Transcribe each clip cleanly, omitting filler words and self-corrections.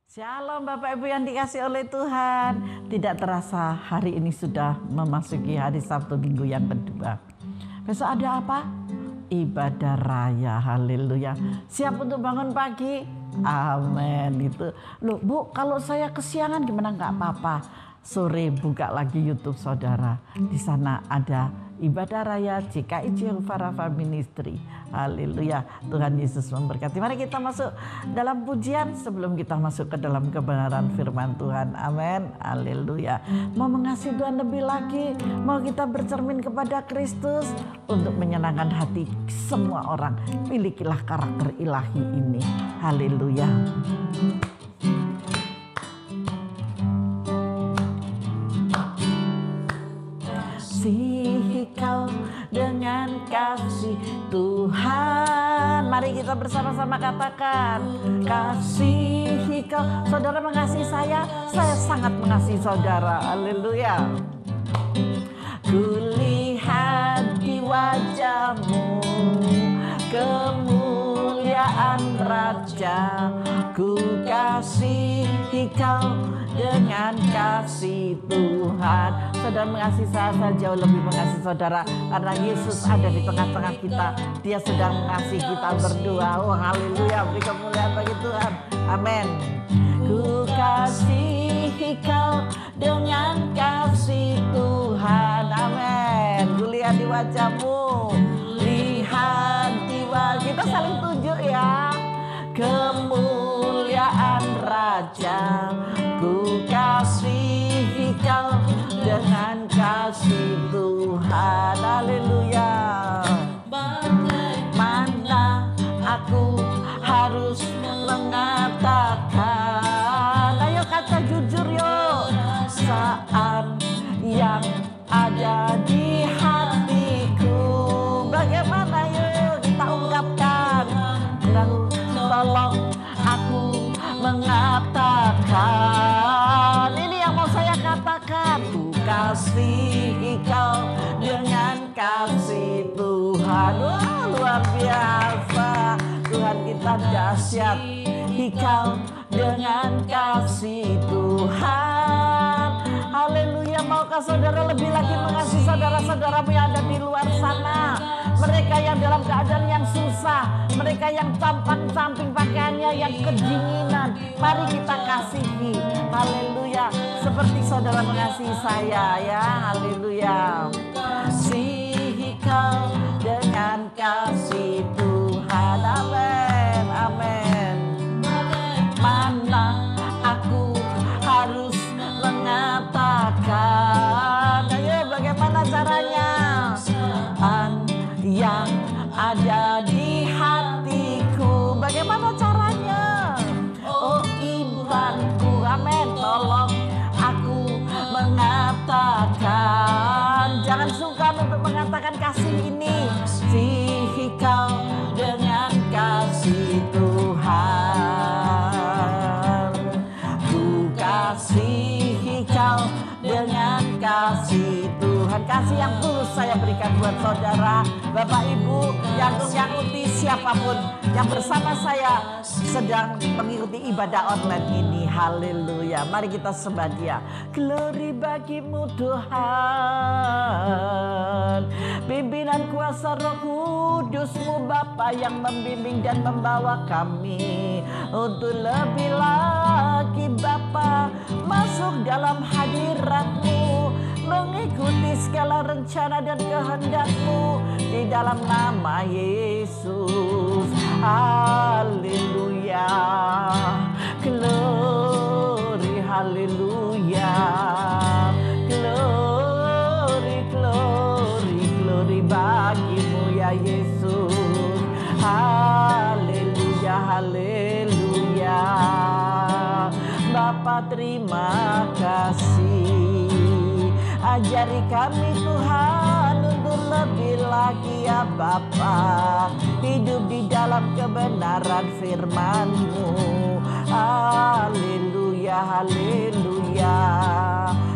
Shalom Bapak Ibu yang dikasih oleh Tuhan. Tidak terasa hari ini sudah memasuki hari Sabtu Minggu yang kedua. Besok ada apa? Ibadah raya, haleluya. Siap untuk bangun pagi? Amin. Itu loh Bu, kalau saya kesiangan gimana? Nggak apa-apa. Sore buka lagi YouTube saudara. Di sana ada ibadah raya GKI Jehovah Rafa Ministry. Haleluya. Tuhan Yesus memberkati. Mari kita masuk dalam pujian sebelum kita masuk ke dalam kebenaran firman Tuhan. Amin. Haleluya. Mau mengasihi Tuhan lebih lagi, mau kita bercermin kepada Kristus untuk menyenangkan hati semua orang. Milikilah karakter ilahi ini. Haleluya. Kasihi kau dengan kasih Tuhan. Mari kita bersama-sama katakan, kasihi kau. Saudara mengasihi saya sangat mengasihi saudara. Haleluya. Kulihat di wajahmu kemuliaan Raja. Ku kasihi kau dengan kasih Tuhan. Saudara mengasihi saya jauh lebih mengasihi saudara, karena Yesus ada di tengah-tengah kita. Dia sedang mengasihi kita berdua. Oh haleluya, beri kemuliaan bagi Tuhan. Amin. Ku kasihi kau dengan kasih Tuhan. Amin. Ku lihat di wajahmu, lihat di wajah. Kita saling tunjuk ya. Kemuliaan Raja. Ku kasihi kau dengan kasih Tuhan. Haleluya. Mana aku harus mengatakan, ayo kata jujur yuk, saat yang ada di hatiku. Bagaimana yuk kita ungkapkan. Tolong aku mengatakan, ini yang mau saya katakan. Ku kasihi kau dengan kasih Tuhan. Wah, luar biasa. Tuhan kita dahsyat. Kau dengan kasih Tuhan. Haleluya. Maukah saudara lebih lagi mengasihi saudara-saudaramu yang ada di luar sana? Mereka yang dalam keadaan yang susah, mereka yang tampang-tamping pakaiannya yang kedinginan. Mari kita kasihi. Haleluya. Seperti saudara mengasihi saya ya. Haleluya. Kasihi kau dengan kasih Tuhan. Amin. Amin. Mana aku harus mengatakan, ayo bagaimana caranya? Yang ada di hatiku, bagaimana caranya? Oh imanku, amin. Tolong aku mengatakan, jangan sungkan untuk mengatakan kasih ini. Kasihi kau dengan kasih Tuhan. Ku kasihi kau dengan kasih Tuhan. Kasih yang tulus saya berikan buat saudara, Bapak Ibu, yang uti siapapun yang bersama saya sedang mengikuti ibadah online ini. Haleluya. Mari kita sembah Dia. Glory bagimu Tuhan. Pimpinan kuasa Roh Kudus-Mu Bapa yang membimbing dan membawa kami untuk lebih lagi Bapa masuk dalam hadirat-Mu, mengikuti segala rencana dan kehendak-Mu di dalam nama Yesus. Haleluya. Glory, haleluya. Glory, glory, glory bagimu ya Yesus. Haleluya, haleluya. Bapa terima kasih. Ajari kami Tuhan untuk lebih lagi ya Bapa, hidup di dalam kebenaran firman-Mu. Haleluya, haleluya.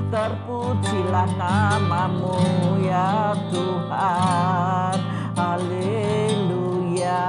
Terpujilah nama-Mu ya Tuhan. Haleluya.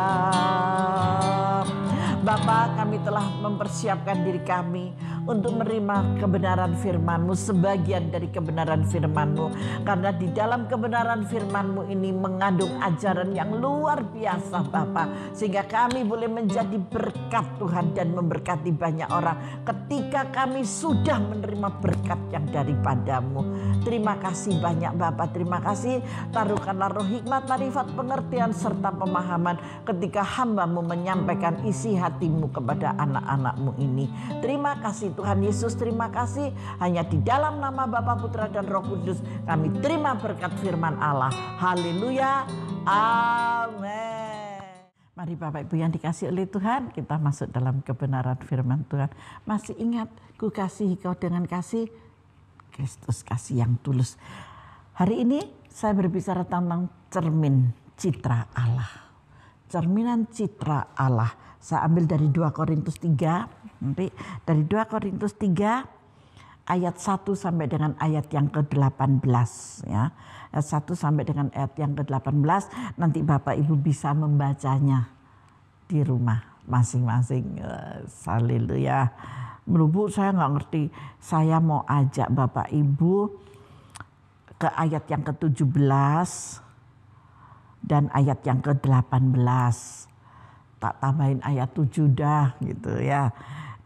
Bapa Bapa, kami telah mempersiapkan diri kami untuk menerima kebenaran firman-Mu, sebagian dari kebenaran firman-Mu. Karena di dalam kebenaran firman-Mu ini mengandung ajaran yang luar biasa Bapa. Sehingga kami boleh menjadi berkat Tuhan dan memberkati banyak orang ketika kami sudah menerima berkat yang daripada-Mu. Terima kasih banyak Bapa, terima kasih. Taruhkanlah roh hikmat, marifat, pengertian, serta pemahaman ketika hamba-Mu menyampaikan isi hati-Mu kepada anak-anak-Mu ini. Terima kasih Tuhan Yesus, terima kasih. Hanya di dalam nama Bapa, Putra, dan Roh Kudus kami terima berkat firman Allah. Haleluya, amin. Mari Bapak Ibu yang dikasih oleh Tuhan, kita masuk dalam kebenaran firman Tuhan. Masih ingat, ku kasihi kau dengan kasih Kristus, kasih yang tulus. Hari ini saya berbicara tentang cermin citra Allah. Cerminan citra Allah. Saya ambil dari 2 Korintus 3. Nanti dari 2 Korintus 3 ayat 1 sampai dengan ayat yang ke-18 ya. Ayat 1 sampai dengan ayat yang ke-18. Nanti Bapak Ibu bisa membacanya di rumah masing-masing. Haleluya. Melubuk saya nggak ngerti. Saya mau ajak Bapak Ibu ke ayat yang ke-17 dan ayat yang ke-18. Tak tambahin ayat 7 dah gitu ya.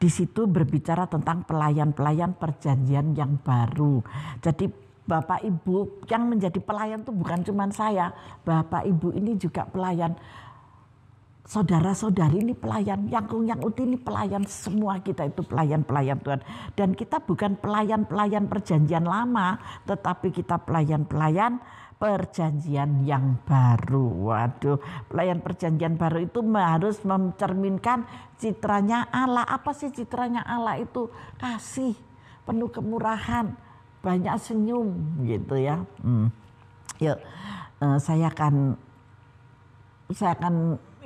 Di situ berbicara tentang pelayan-pelayan perjanjian yang baru. Jadi Bapak Ibu yang menjadi pelayan itu bukan cuma saya. Bapak Ibu ini juga pelayan. Saudara-saudari ini pelayan. Yang Uti ini pelayan. Semua kita itu pelayan-pelayan Tuhan. Dan kita bukan pelayan-pelayan perjanjian lama. Tetapi kita pelayan-pelayan perjanjian yang baru. Waduh, pelayan perjanjian baru itu harus mencerminkan citranya Allah. Apa sih citranya Allah itu? Kasih, penuh kemurahan, banyak senyum gitu ya. Yuk, saya akan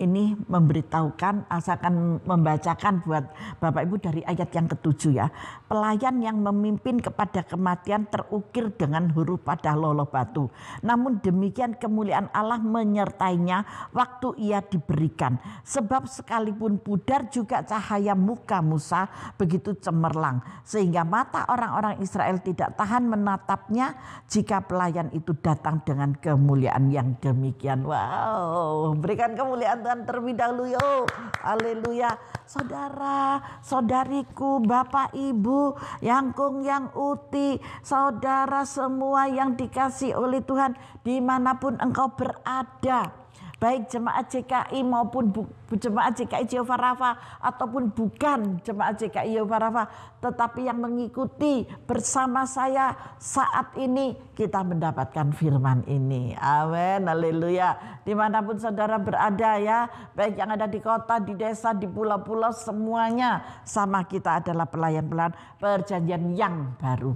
ini memberitahukan, saya akan membacakan buat Bapak Ibu dari ayat yang ke-7 ya. Pelayan yang memimpin kepada kematian terukir dengan huruf pada loloh batu. Namun demikian kemuliaan Allah menyertainya waktu ia diberikan. Sebab sekalipun pudar juga cahaya muka Musa begitu cemerlang. Sehingga mata orang-orang Israel tidak tahan menatapnya jika pelayan itu datang dengan kemuliaan yang demikian. Wow, berikan kemuliaan Tuhan terlebih dahulu yo. Haleluya. Saudara, saudariku, Bapak Ibu, Yangkung, Yang Uti, saudara semua yang dikasih oleh Tuhan dimanapun engkau berada. Baik jemaat JKI maupun jemaat JKI Jehovah Rafa ataupun bukan jemaat JKI Jehovah Rafa, tetapi yang mengikuti bersama saya saat ini kita mendapatkan firman ini. Amin, haleluya. Dimanapun saudara berada ya, baik yang ada di kota, di desa, di pulau-pulau, semuanya sama kita adalah pelayan-pelayan perjanjian yang baru.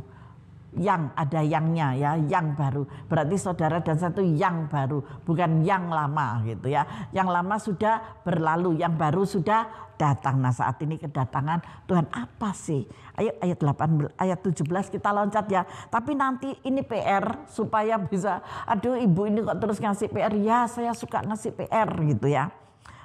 Yang ada yangnya ya, yang baru. Berarti saudara dan saya itu yang baru, bukan yang lama gitu ya. Yang lama sudah berlalu, yang baru sudah datang. Nah saat ini kedatangan Tuhan apa sih? Ayo ayat 18, ayat 17 kita loncat ya. Tapi nanti ini PR supaya bisa, aduh ibu ini kok terus ngasih PR. Ya saya suka ngasih PR gitu ya.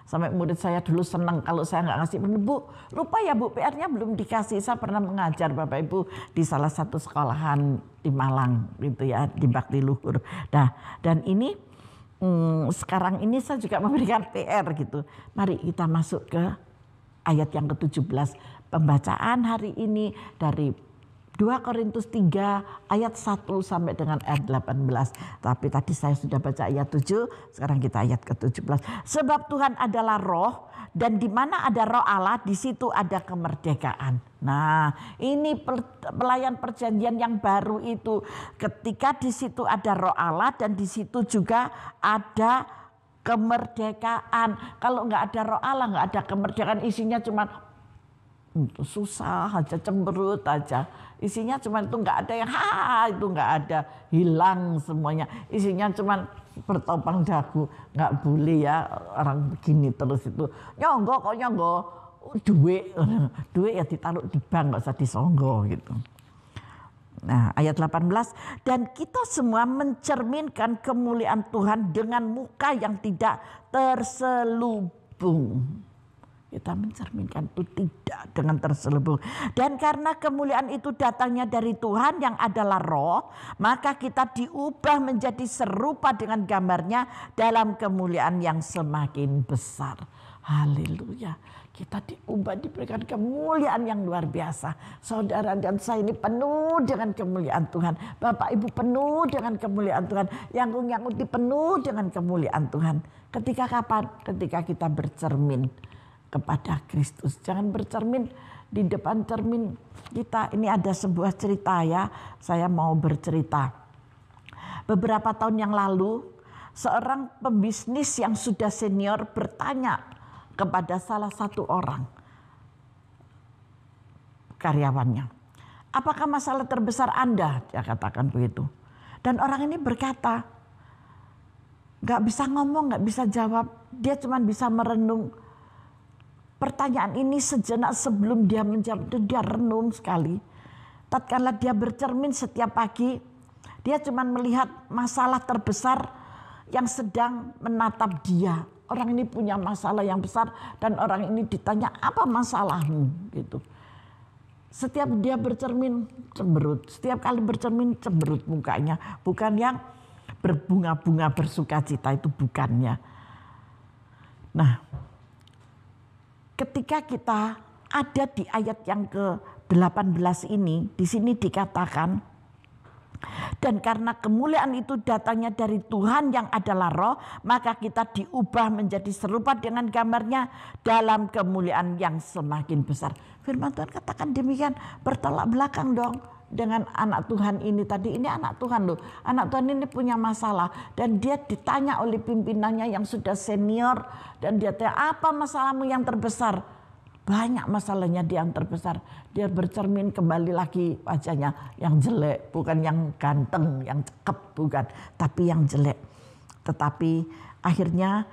Sampai murid saya dulu senang kalau saya nggak ngasih. Bu, lupa ya Bu, PR-nya belum dikasih. Saya pernah mengajar Bapak Ibu di salah satu sekolahan di Malang gitu ya, di Bakti Luhur. Nah, dan ini sekarang ini saya juga memberikan PR gitu. Mari kita masuk ke ayat yang ke-17. Pembacaan hari ini dari 2 Korintus 3 ayat 1 sampai dengan ayat 18. Tapi tadi saya sudah baca ayat 7, sekarang kita ayat ke-17. Sebab Tuhan adalah roh dan di mana ada roh Allah di situ ada kemerdekaan. Nah, ini pelayan perjanjian yang baru itu. Ketika di situ ada roh Allah dan di situ juga ada kemerdekaan. Kalau nggak ada roh Allah, nggak ada kemerdekaan, isinya cuma susah aja, cemberut aja. Isinya cuma itu, nggak ada yang itu nggak ada, hilang semuanya. Isinya cuma bertopang dagu, nggak boleh ya orang begini terus itu. Nyonggo kok nyonggo duit ya ditaruh di bank, nggak usah disonggo gitu. Nah ayat 18, dan kita semua mencerminkan kemuliaan Tuhan dengan muka yang tidak terselubung. Kita mencerminkan itu tidak dengan terselubung. Dan karena kemuliaan itu datangnya dari Tuhan yang adalah roh, maka kita diubah menjadi serupa dengan gambarnya dalam kemuliaan yang semakin besar. Haleluya. Kita diubah, diberikan kemuliaan yang luar biasa. Saudara dan saya ini penuh dengan kemuliaan Tuhan. Bapak Ibu penuh dengan kemuliaan Tuhan. Yang penuh dengan kemuliaan Tuhan. Ketika kapan? Ketika kita bercermin kepada Kristus. Jangan bercermin di depan cermin kita. Ini ada sebuah cerita ya. Saya mau bercerita. Beberapa tahun yang lalu, seorang pembisnis yang sudah senior bertanya kepada salah satu orang karyawannya, apakah masalah terbesar Anda? Dia katakan begitu. Dan orang ini berkata, gak bisa ngomong, gak bisa jawab. Dia cuma bisa merenung. Pertanyaan ini sejenak sebelum dia menjawab, dia renung sekali. Tatkala dia bercermin setiap pagi, dia cuma melihat masalah terbesar yang sedang menatap dia. Orang ini punya masalah yang besar dan orang ini ditanya, apa masalahmu? Gitu. Setiap dia bercermin cemberut, setiap kali bercermin cemberut mukanya, bukan yang berbunga-bunga bersukacita, itu bukannya. Nah, ketika kita ada di ayat yang ke-18 ini, di sini dikatakan, dan karena kemuliaan itu datangnya dari Tuhan yang adalah roh, maka kita diubah menjadi serupa dengan gambarnya dalam kemuliaan yang semakin besar. Firman Tuhan katakan demikian, bertolak belakang dong dengan anak Tuhan ini tadi. Ini anak Tuhan loh, anak Tuhan ini punya masalah. Dan dia ditanya oleh pimpinannya yang sudah senior. Dan dia tanya, apa masalahmu yang terbesar? Banyak masalahnya dia yang terbesar. Dia bercermin kembali lagi wajahnya yang jelek. Bukan yang ganteng, yang cakep, bukan. Tapi yang jelek. Tetapi akhirnya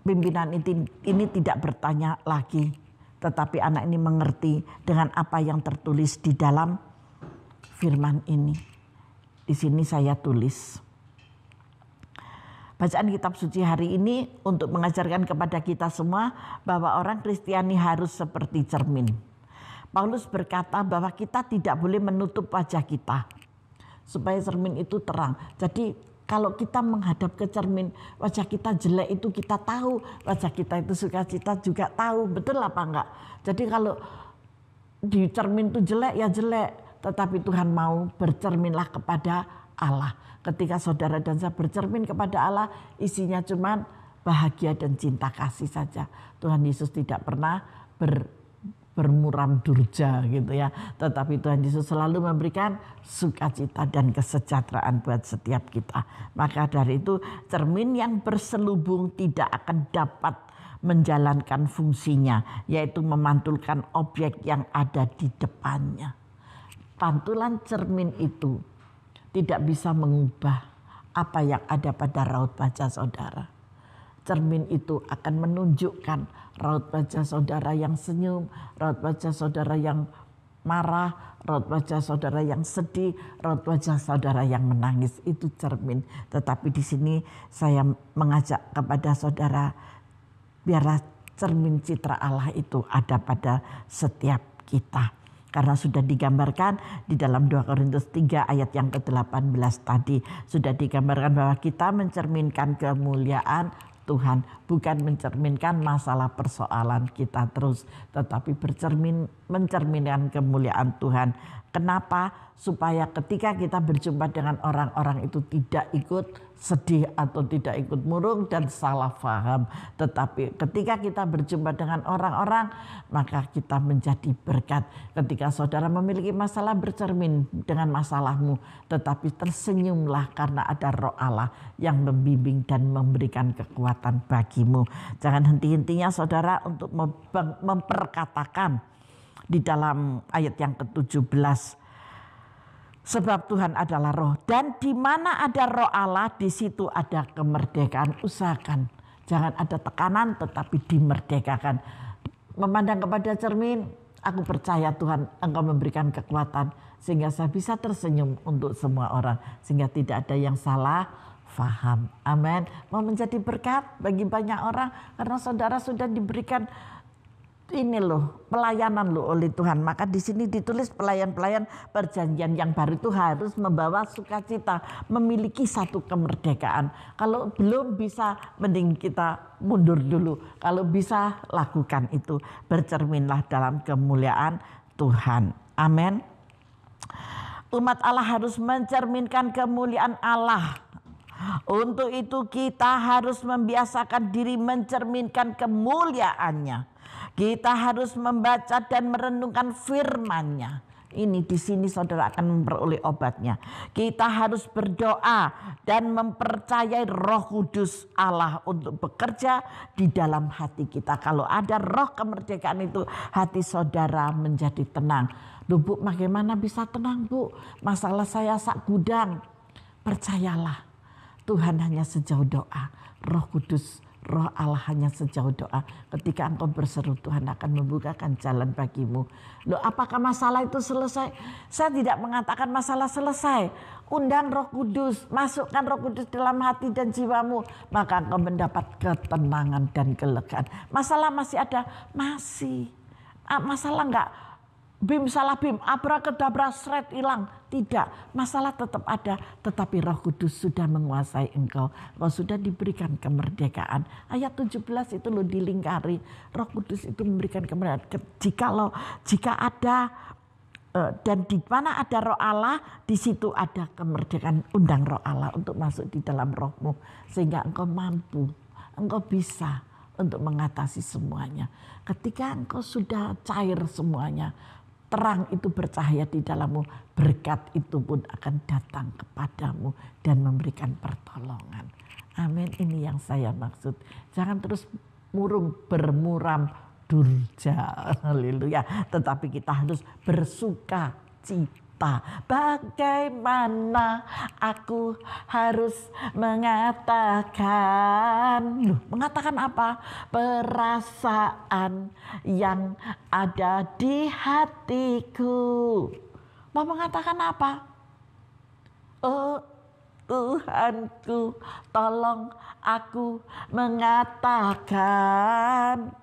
pimpinan ini tidak bertanya lagi. Tetapi anak ini mengerti dengan apa yang tertulis di dalam firman ini. Di sini saya tulis. Bacaan kitab suci hari ini untuk mengajarkan kepada kita semua bahwa orang Kristiani harus seperti cermin. Paulus berkata bahwa kita tidak boleh menutup wajah kita supaya cermin itu terang. Jadi kalau kita menghadap ke cermin, wajah kita jelek itu kita tahu, wajah kita itu sukacita juga tahu, betul apa enggak? Jadi kalau di cermin itu jelek ya jelek, tetapi Tuhan mau bercerminlah kepada Allah. Ketika saudara dan saya bercermin kepada Allah, isinya cuma bahagia dan cinta kasih saja. Tuhan Yesus tidak pernah bermuram durja gitu ya. Tetapi Tuhan Yesus selalu memberikan sukacita dan kesejahteraan buat setiap kita. Maka dari itu cermin yang berselubung tidak akan dapat menjalankan fungsinya, yaitu memantulkan objek yang ada di depannya. Pantulan cermin itu tidak bisa mengubah apa yang ada pada raut wajah saudara. Cermin itu akan menunjukkan raut wajah saudara yang senyum, raut wajah saudara yang marah, raut wajah saudara yang sedih, raut wajah saudara yang menangis. Itu cermin. Tetapi di sini saya mengajak kepada saudara, biarlah cermin citra Allah itu ada pada setiap kita. Karena sudah digambarkan di dalam 2 Korintus 3 ayat yang ke-18 tadi. Sudah digambarkan bahwa kita mencerminkan kemuliaan Tuhan. Bukan mencerminkan masalah persoalan kita terus. Tetapi mencerminkan kemuliaan Tuhan. Kenapa? Supaya ketika kita berjumpa dengan orang-orang itu tidak ikut sedih atau tidak ikut murung dan salah faham. Tetapi ketika kita berjumpa dengan orang-orang, maka kita menjadi berkat. Ketika saudara memiliki masalah, bercermin dengan masalahmu. Tetapi tersenyumlah karena ada roh Allah yang membimbing dan memberikan kekuatan bagimu. Jangan henti-hentinya saudara untuk memperkatakan di dalam ayat yang ke-17. Sebab Tuhan adalah roh, dan di mana ada roh Allah, di situ ada kemerdekaan. Usahakan jangan ada tekanan, tetapi dimerdekakan. Memandang kepada cermin, aku percaya Tuhan Engkau memberikan kekuatan sehingga saya bisa tersenyum untuk semua orang, sehingga tidak ada yang salah faham. Amin. Mau menjadi berkat bagi banyak orang karena saudara sudah diberikan ini loh, pelayanan loh oleh Tuhan. Maka di sini ditulis pelayan-pelayan perjanjian yang baru itu harus membawa sukacita, memiliki satu kemerdekaan. Kalau belum bisa, mending kita mundur dulu. Kalau bisa, lakukan itu. Bercerminlah dalam kemuliaan Tuhan. Amin. Umat Allah harus mencerminkan kemuliaan Allah. Untuk itu kita harus membiasakan diri mencerminkan kemuliaannya. Kita harus membaca dan merenungkan firman-Nya. Ini di sini saudara akan memperoleh obatnya. Kita harus berdoa dan mempercayai Roh Kudus Allah untuk bekerja di dalam hati kita. Kalau ada roh kemerdekaan itu, hati saudara menjadi tenang. Duh Bu, bagaimana bisa tenang Bu? Masalah saya sak gudang. Percayalah, Tuhan hanya sejauh doa. Roh Kudus, Roh Allah hanya sejauh doa. Ketika engkau berseru, Tuhan akan membukakan jalan bagimu. Loh, apakah masalah itu selesai? Saya tidak mengatakan masalah selesai. Undang Roh Kudus, masukkan Roh Kudus dalam hati dan jiwamu. Maka engkau mendapat ketenangan dan kelegaan. Masalah masih ada? Masih. Masalah enggak? Bim salah bim, abrakadabra, sret hilang. Tidak, masalah tetap ada. Tetapi Roh Kudus sudah menguasai engkau. Engkau sudah diberikan kemerdekaan. Ayat 17 itu loh dilingkari. Roh Kudus itu memberikan kemerdekaan. Jika ada dan di mana ada Roh Allah, di situ ada kemerdekaan. Undang Roh Allah untuk masuk di dalam rohmu. Sehingga engkau mampu, engkau bisa untuk mengatasi semuanya. Ketika engkau sudah cair semuanya, terang itu bercahaya di dalammu, berkat itu pun akan datang kepadamu dan memberikan pertolongan. Amin, ini yang saya maksud. Jangan terus bermuram durja, haleluya. Tetapi kita harus bersuka cita. Bagaimana aku harus mengatakan? Mengatakan apa? Perasaan yang ada di hatiku. Mau mengatakan apa? Oh Tuhanku, tolong aku mengatakan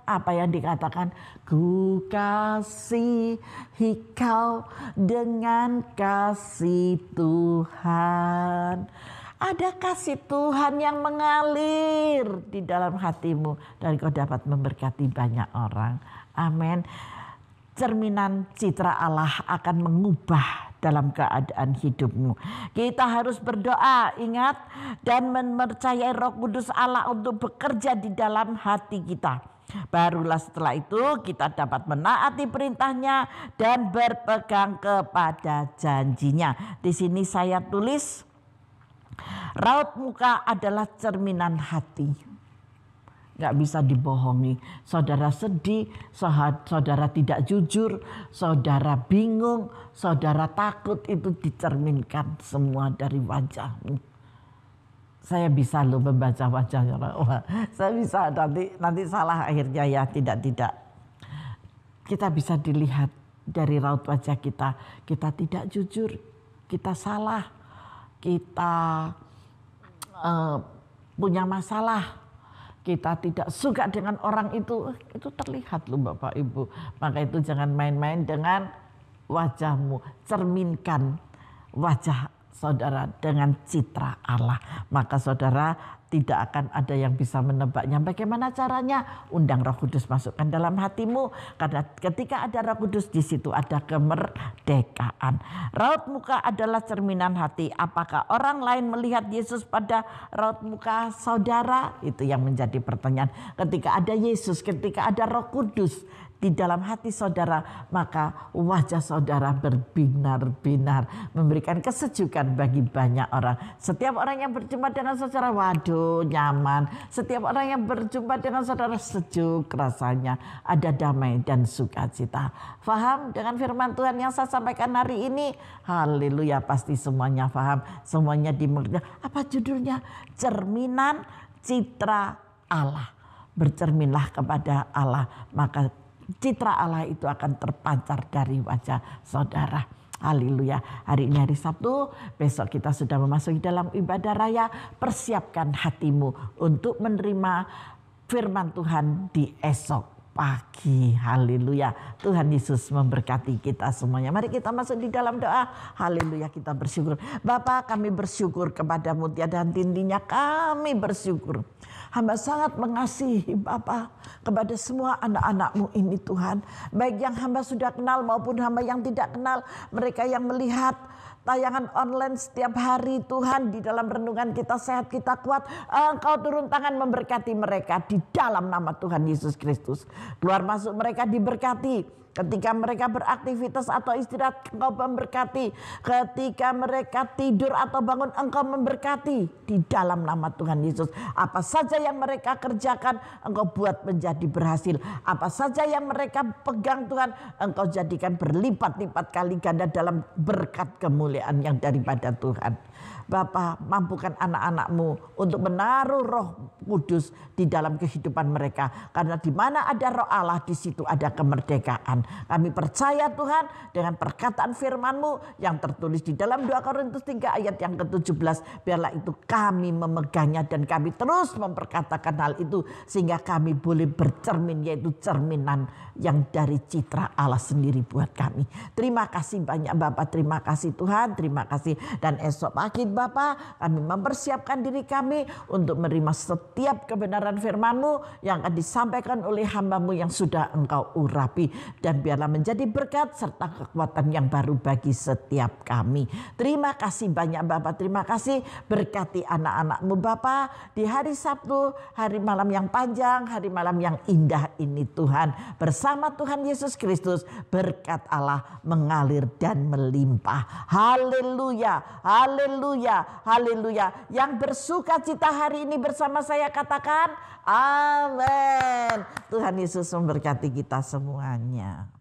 apa yang dikatakan. Ku kasihi kau dengan kasih Tuhan. Ada kasih Tuhan yang mengalir di dalam hatimu dan kau dapat memberkati banyak orang. Amin. Cerminan citra Allah akan mengubah dalam keadaan hidupmu. Kita harus berdoa, ingat, dan mempercayai Roh Kudus Allah untuk bekerja di dalam hati kita. Barulah setelah itu kita dapat menaati perintahnya dan berpegang kepada janjinya. Di sini saya tulis, raut muka adalah cerminan hati. Gak bisa dibohongi. Saudara sedih, saudara tidak jujur, saudara bingung, saudara takut, itu dicerminkan semua dari wajahmu. Saya bisa loh membaca wajahnya. Saya bisa, nanti salah akhirnya ya, tidak. Kita bisa dilihat dari raut wajah kita. Kita tidak jujur, kita salah, kita punya masalah. Kita tidak suka dengan orang itu terlihat loh Bapak Ibu. Maka itu jangan main-main dengan wajahmu. Cerminkan wajah saudara dengan citra Allah. Maka saudara tidak akan ada yang bisa menebaknya. Bagaimana caranya? Undang Roh Kudus masukkan dalam hatimu. Karena ketika ada Roh Kudus, di situ ada kemerdekaan. Raut muka adalah cerminan hati. Apakah orang lain melihat Yesus pada raut muka saudara? Itu yang menjadi pertanyaan. Ketika ada Yesus, ketika ada Roh Kudus di dalam hati saudara, maka wajah saudara berbinar-binar, memberikan kesejukan bagi banyak orang. Setiap orang yang berjumpa dengan saudara, waduh nyaman. Setiap orang yang berjumpa dengan saudara, sejuk rasanya, ada damai dan sukacita. Faham dengan firman Tuhan yang saya sampaikan hari ini? Haleluya, pasti semuanya faham, semuanya dimengerti. Apa judulnya? Cerminan citra Allah. Bercerminlah kepada Allah, maka citra Allah itu akan terpancar dari wajah saudara. Haleluya. Hari ini hari Sabtu, besok kita sudah memasuki dalam ibadah raya. Persiapkan hatimu untuk menerima firman Tuhan di esok pagi. Haleluya. Tuhan Yesus memberkati kita semuanya. Mari kita masuk di dalam doa. Haleluya, kita bersyukur. Bapa, kami bersyukur kepadamu tiada henti-hentinya. Kami bersyukur. Hamba sangat mengasihi Bapa kepada semua anak-anak-Mu ini Tuhan. Baik yang hamba sudah kenal maupun hamba yang tidak kenal. Mereka yang melihat tayangan online setiap hari Tuhan, di dalam renungan kita sehat, kita kuat. Engkau turun tangan memberkati mereka di dalam nama Tuhan Yesus Kristus. Keluar masuk mereka diberkati. Ketika mereka beraktivitas atau istirahat, Engkau memberkati. Ketika mereka tidur atau bangun, Engkau memberkati di dalam nama Tuhan Yesus. Apa saja yang mereka kerjakan, Engkau buat menjadi berhasil. Apa saja yang mereka pegang Tuhan, Engkau jadikan berlipat-lipat kali ganda dalam berkat kemuliaan yang daripada Tuhan. Bapa, mampukan anak-anak-Mu untuk menaruh Roh Kudus di dalam kehidupan mereka. Karena di mana ada Roh Allah, di situ ada kemerdekaan. Kami percaya Tuhan dengan perkataan firman-Mu yang tertulis di dalam 2 Korintus 3 ayat yang ke-17. Biarlah itu kami memegangnya dan kami terus memperkatakan hal itu. Sehingga kami boleh bercermin, yaitu cerminan yang dari citra Allah sendiri buat kami. Terima kasih banyak Bapak, terima kasih Tuhan, terima kasih. Dan esok pagi Bapak, kami mempersiapkan diri kami untuk menerima setiap kebenaran firman-Mu yang akan disampaikan oleh hamba-Mu yang sudah Engkau urapi. Dan biarlah menjadi berkat serta kekuatan yang baru bagi setiap kami. Terima kasih banyak Bapak, terima kasih. Berkati anak-anak-Mu Bapak di hari Sabtu, hari malam yang panjang, hari malam yang indah ini Tuhan. Bersama Tuhan Yesus Kristus, berkat Allah mengalir dan melimpah. Haleluya, haleluya, haleluya. Yang bersuka cita hari ini bersama saya katakan amin. Tuhan Yesus memberkati kita semuanya.